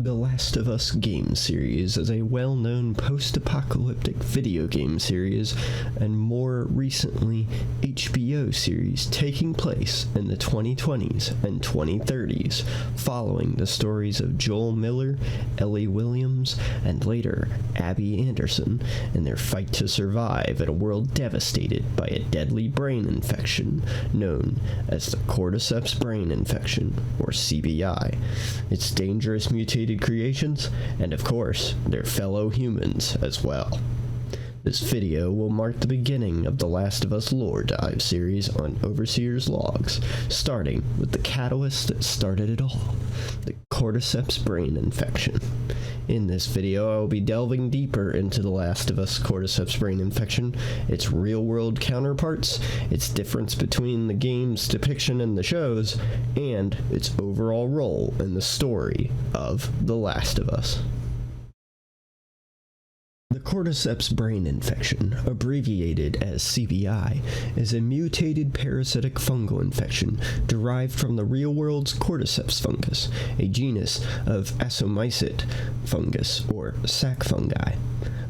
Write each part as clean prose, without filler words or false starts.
The Last of Us game series is a well-known post-apocalyptic video game series, and more recently, HBO series taking place in the 2020s and 2030s, following the stories of Joel Miller, Ellie Williams, and later Abby Anderson in their fight to survive in a world devastated by a deadly brain infection known as the Cordyceps Brain Infection, or CBI. Its dangerous mutated creations, and of course, their fellow humans as well. This video will mark the beginning of the Last of Us lore dive series on Overseer's Logs, starting with the catalyst that started it all, the Cordyceps Brain Infection. In this video, I will be delving deeper into the Last of Us Cordyceps Brain Infection, its real-world counterparts, its difference between the game's depiction and the show's, and its overall role in the story of The Last of Us. The Cordyceps Brain Infection, abbreviated as CBI, is a mutated parasitic fungal infection derived from the real world's Cordyceps fungus, a genus of Asomycete fungus, or sac fungi.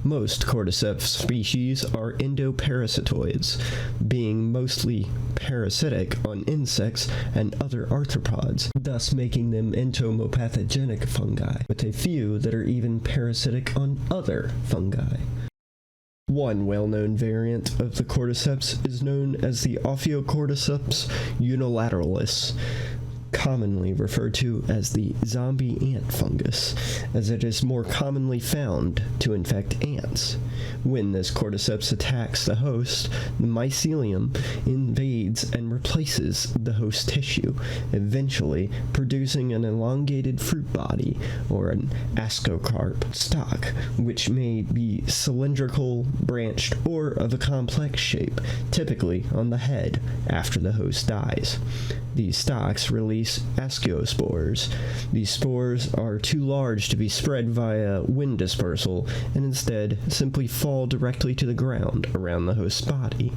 Most Cordyceps species are endoparasitoids, being mostly parasitic on insects and other arthropods, thus making them entomopathogenic fungi, with a few that are even parasitic on other fungi. One well-known variant of the Cordyceps is known as the Ophiocordyceps unilateralis, commonly referred to as the zombie ant fungus, as it is more commonly found to infect ants. When this cordyceps attacks the host, the mycelium invades and replaces the host tissue, eventually producing an elongated fruit body, or an ascocarp stalk, which may be cylindrical, branched, or of a complex shape, typically on the head after the host dies. These stalks release ascospores. These spores are too large to be spread via wind dispersal, and instead simply fall directly to the ground around the host's body.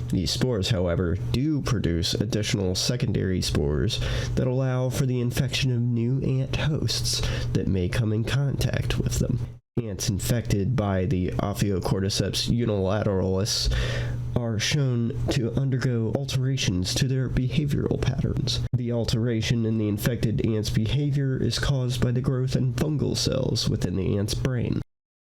These spores, however, do produce additional secondary spores that allow for the infection of new ant hosts that may come in contact with them. Ants infected by the Ophiocordyceps unilateralis are shown to undergo alterations to their behavioral patterns. The alteration in the infected ant's behavior is caused by the growth in fungal cells within the ant's brain.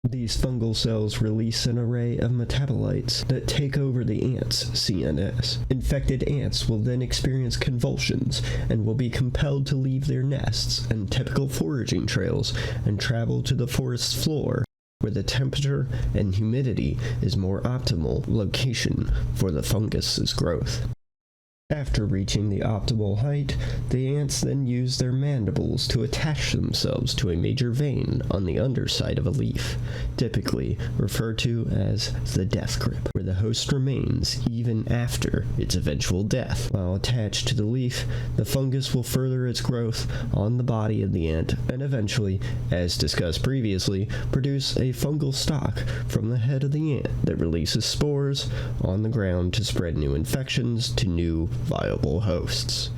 These fungal cells release an array of metabolites that take over the ant's CNS. Infected ants will then experience convulsions and will be compelled to leave their nests and typical foraging trails and travel to the forest floor, where the temperature and humidity is more optimal location for the fungus's growth. After reaching the optimal height, the ants then use their mandibles to attach themselves to a major vein on the underside of a leaf, typically referred to as the death grip, where the host remains even after its eventual death. While attached to the leaf, the fungus will further its growth on the body of the ant and eventually, as discussed previously, produce a fungal stalk from the head of the ant that releases spores on the ground to spread new infections to new viable hosts.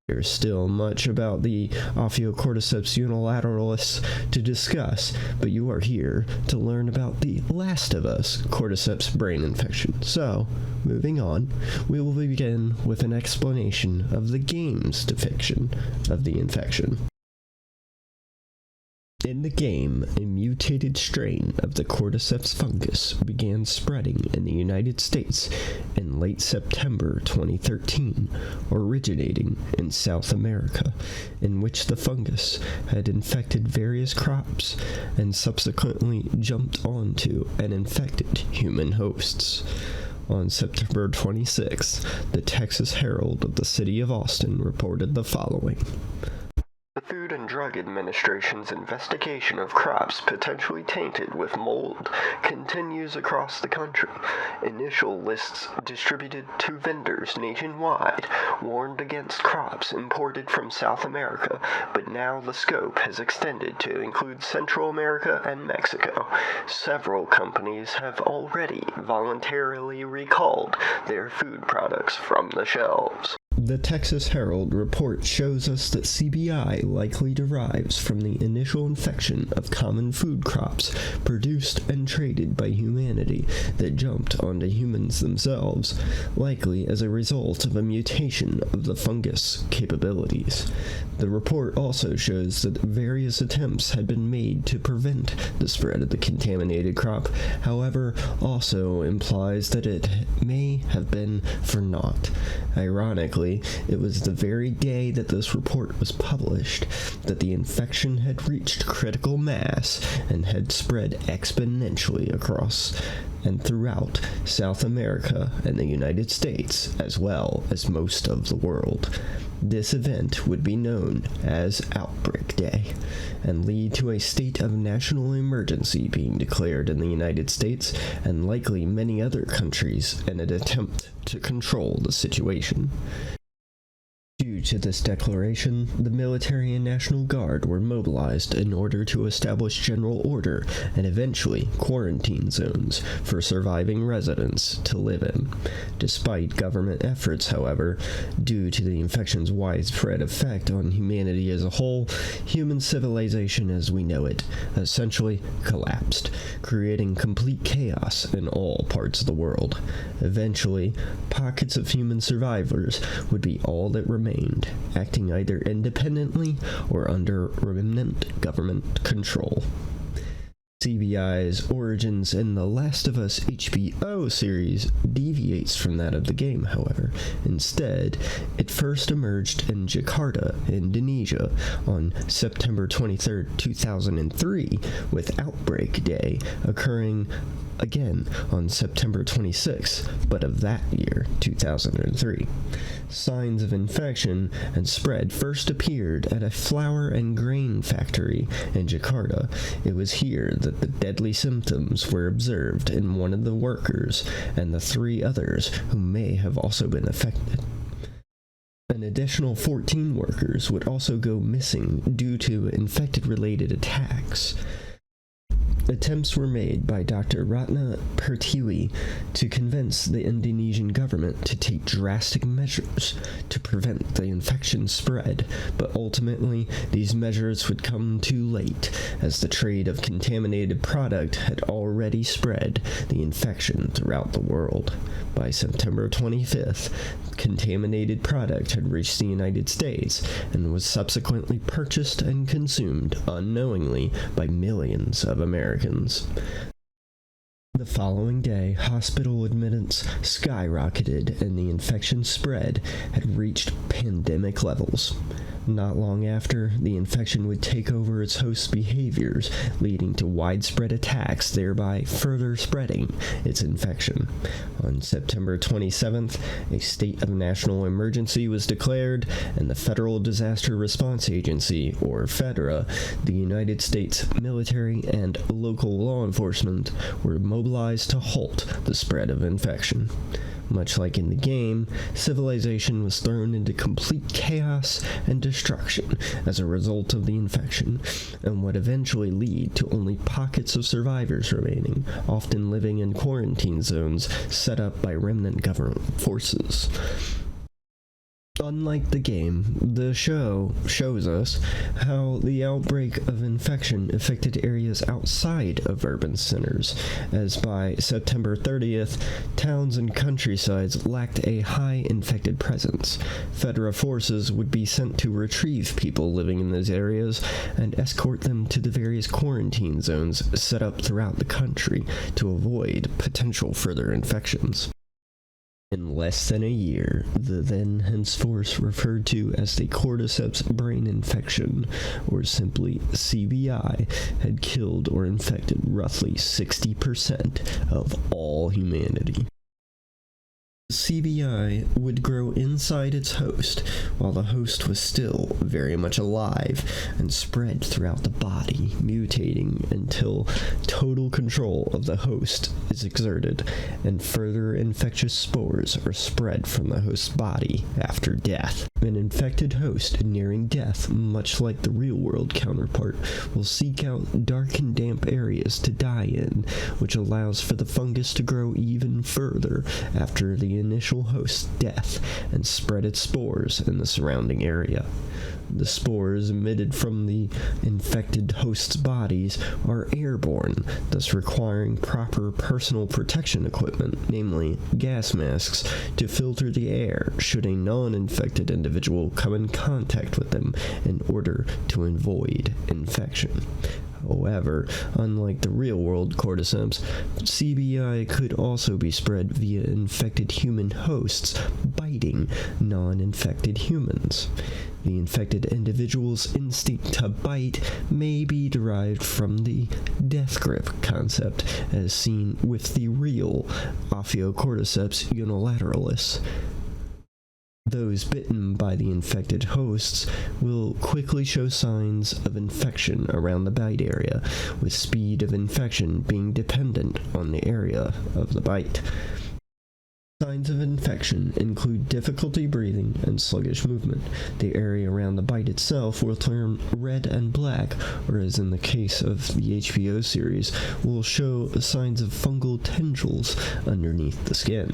There's still much about the Ophiocordyceps unilateralis to discuss, but you are here to learn about the Last of Us Cordyceps Brain Infection. So, moving on, we will begin with an explanation of the game's depiction of the infection. In the game, a mutated strain of the Cordyceps fungus began spreading in the United States in late September 2013, originating in South America, in which the fungus had infected various crops and subsequently jumped onto and infected human hosts. On September 26th, the Texas Herald of the City of Austin reported the following. The Food and Drug Administration's investigation of crops potentially tainted with mold continues across the country. Initial lists distributed to vendors nationwide warned against crops imported from South America, but now the scope has extended to include Central America and Mexico. Several companies have already voluntarily recalled their food products from the shelves. The Texas Herald report shows us that CBI likely derives from the initial infection of common food crops produced and traded by humanity that jumped onto humans themselves, likely as a result of a mutation of the fungus capabilities. The report also shows that various attempts had been made to prevent the spread of the contaminated crop, however, also implies that it may have been for naught. Ironically, it was the very day that this report was published that the infection had reached critical mass and had spread exponentially across and throughout South America and the United States, as well as most of the world. This event would be known as Outbreak Day and lead to a state of national emergency being declared in the United States and likely many other countries in an attempt to control the situation. Due to this declaration, the military and National Guard were mobilized in order to establish general order and eventually quarantine zones for surviving residents to live in. Despite government efforts, however, due to the infection's widespread effect on humanity as a whole, human civilization as we know it essentially collapsed, creating complete chaos in all parts of the world. Eventually, pockets of human survivors would be all that remained, acting either independently or under remnant government control. CBI's origins in the Last of Us HBO series deviates from that of the game, however. Instead, it first emerged in Jakarta, Indonesia, on September 23, 2003, with Outbreak Day occurring again on September 26, but of that year, 2003. Signs of infection and spread first appeared at a flour and grain factory in Jakarta. It was here that the deadly symptoms were observed in one of the workers and the 3 others who may have also been affected. An additional 14 workers would also go missing due to infected-related attacks. Attempts were made by Dr. Ratna Pertiwi to convince the Indonesian government to take drastic measures to prevent the infection spread, but ultimately these measures would come too late, as the trade of contaminated product had already spread the infection throughout the world. By September 25th, contaminated product had reached the United States and was subsequently purchased and consumed unknowingly by millions of Americans. The following day, hospital admittance skyrocketed and the infection spread had reached pandemic levels. Not long after, the infection would take over its host's behaviors, leading to widespread attacks, thereby further spreading its infection. On September 27th, a state of national emergency was declared, and the Federal Disaster Response Agency, or FEDRA, the United States military, and local law enforcement were mobilized to halt the spread of infection. Much like in the game, civilization was thrown into complete chaos and destruction as a result of the infection, and would eventually lead to only pockets of survivors remaining, often living in quarantine zones set up by remnant government forces. Unlike the game, the show shows us how the outbreak of infection affected areas outside of urban centers, as by September 30th, towns and countrysides lacked a high infected presence. Federal forces would be sent to retrieve people living in those areas and escort them to the various quarantine zones set up throughout the country to avoid potential further infections. In less than a year, the then henceforth referred to as the Cordyceps Brain Infection, or simply CBI, had killed or infected roughly 60% of all humanity. CBI would grow inside its host while the host was still very much alive and spread throughout the body, mutating until total control of the host is exerted and further infectious spores are spread from the host's body after death. An infected host nearing death, much like the real-world counterpart, will seek out dark and damp areas to die in, which allows for the fungus to grow even further after the the initial host's death and spread its spores in the surrounding area. The spores emitted from the infected host's bodies are airborne, thus requiring proper personal protection equipment, namely gas masks, to filter the air should a non-infected individual come in contact with them in order to avoid infection. However, unlike the real-world cordyceps, CBI could also be spread via infected human hosts biting non-infected humans. The infected individual's instinct to bite may be derived from the death grip concept, as seen with the real Ophiocordyceps unilateralis. Those bitten by the infected hosts will quickly show signs of infection around the bite area, with speed of infection being dependent on the area of the bite. Signs of infection include difficulty breathing and sluggish movement. The area around the bite itself will turn red and black, or as in the case of the HBO series, will show signs of fungal tendrils underneath the skin.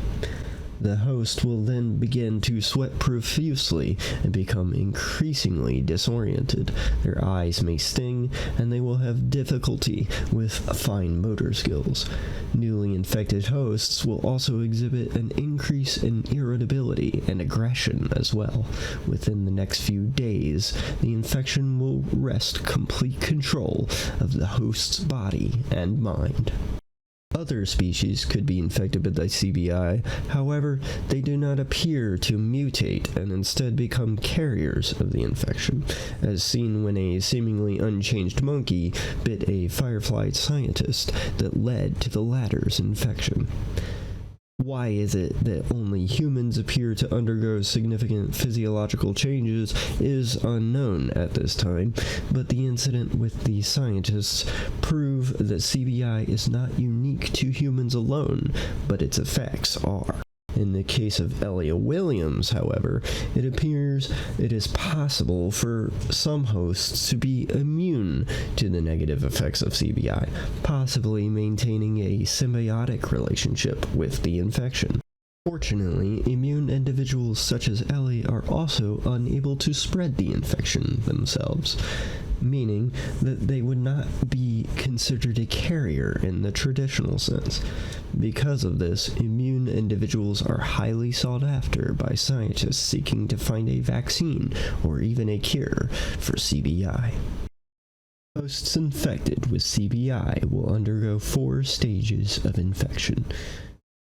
The host will then begin to sweat profusely and become increasingly disoriented. Their eyes may sting, and they will have difficulty with fine motor skills. Newly infected hosts will also exhibit an increase in irritability and aggression as well. Within the next few days, the infection will wrest complete control of the host's body and mind. Other species could be infected with the CBI, however, they do not appear to mutate and instead become carriers of the infection, as seen when a seemingly unchanged monkey bit a firefly scientist that led to the latter's infection. Why is it that only humans appear to undergo significant physiological changes is unknown at this time, but the incident with the scientists prove that CBI is not unique to humans alone, but its effects are. In the case of Elia Williams, however, it appears it is possible for some hosts to be immune to the negative effects of CBI, possibly maintaining a symbiotic relationship with the infection. Fortunately, immune individuals such as Ellie are also unable to spread the infection themselves, meaning that they would not be considered a carrier in the traditional sense. Because of this, immune individuals are highly sought after by scientists seeking to find a vaccine or even a cure for CBI. Hosts infected with CBI will undergo 4 stages of infection.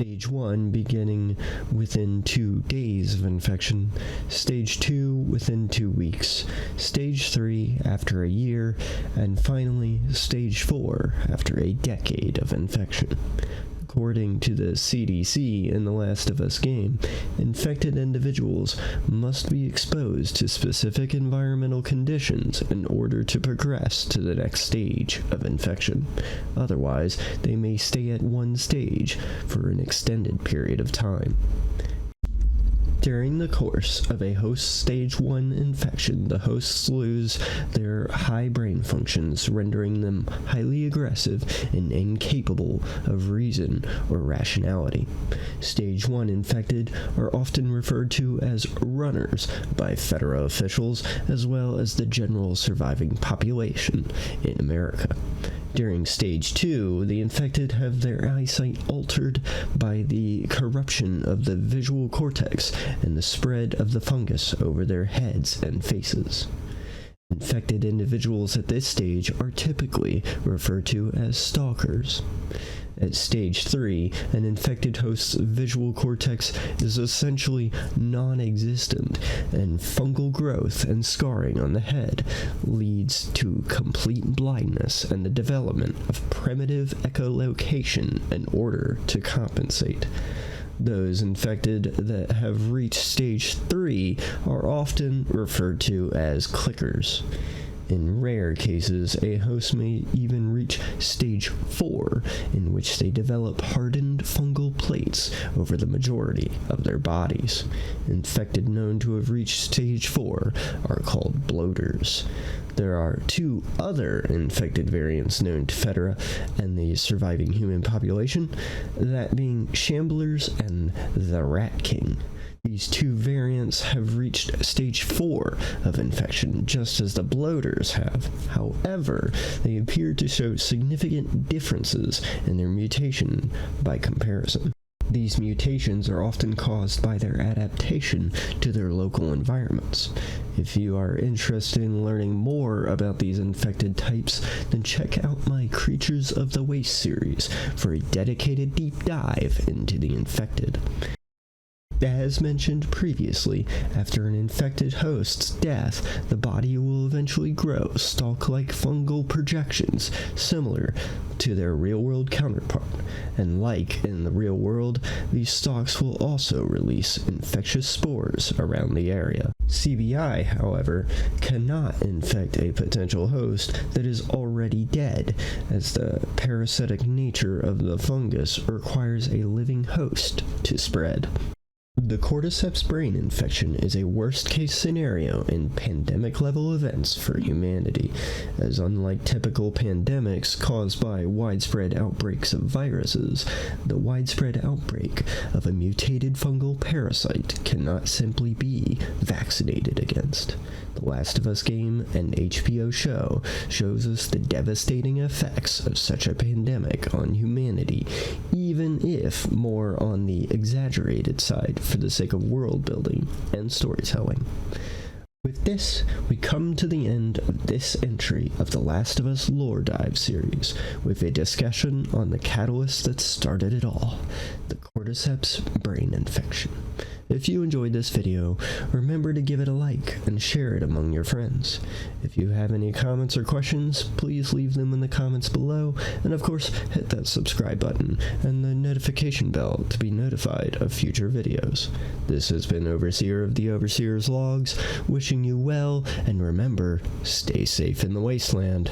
Stage 1 beginning within 2 days of infection, Stage 2 within 2 weeks, Stage 3 after a year, and finally Stage 4 after a decade of infection. According to the CDC in The Last of Us game, infected individuals must be exposed to specific environmental conditions in order to progress to the next stage of infection. Otherwise, they may stay at one stage for an extended period of time. During the course of a host stage 1 infection, the hosts lose their high brain functions, rendering them highly aggressive and incapable of reason or rationality. Stage 1 infected are often referred to as runners by federal officials, as well as the general surviving population in America. During Stage 2, the infected have their eyesight altered by the corruption of the visual cortex and the spread of the fungus over their heads and faces. Infected individuals at this stage are typically referred to as stalkers. At Stage 3, an infected host's visual cortex is essentially non-existent, and fungal growth and scarring on the head leads to complete blindness and the development of primitive echolocation in order to compensate. Those infected that have reached Stage 3 are often referred to as clickers. In rare cases, a host may even reach stage 4, in which they develop hardened fungal plates over the majority of their bodies. Infected known to have reached stage 4 are called bloaters. There are 2 other infected variants known to Federa and the surviving human population, that being Shamblers and the Rat King. These 2 variants have reached stage 4 of infection, just as the bloaters have. However, they appear to show significant differences in their mutation by comparison. These mutations are often caused by their adaptation to their local environments. If you are interested in learning more about these infected types, then check out my Creatures of the Waste series for a dedicated deep dive into the infected. As mentioned previously, after an infected host's death, the body will eventually grow stalk-like fungal projections similar to their real-world counterpart, and like in the real world, these stalks will also release infectious spores around the area. CBI, however, cannot infect a potential host that is already dead, as the parasitic nature of the fungus requires a living host to spread. The Cordyceps Brain Infection is a worst-case scenario in pandemic-level events for humanity, as unlike typical pandemics caused by widespread outbreaks of viruses, the widespread outbreak of a mutated fungal parasite cannot simply be vaccinated against. The Last of Us game and HBO show shows us the devastating effects of such a pandemic on humanity, even if more on the exaggerated side for the sake of world building and storytelling. With this, we come to the end of this entry of the Last of Us Lore Dive series, with a discussion on the catalyst that started it all, the Cordyceps Brain Infection. If you enjoyed this video, remember to give it a like and share it among your friends. If you have any comments or questions, please leave them in the comments below, and of course, hit that subscribe button and the notification bell to be notified of future videos. This has been Overseer of the Overseer's Logs, wishing you well, and remember, stay safe in the wasteland.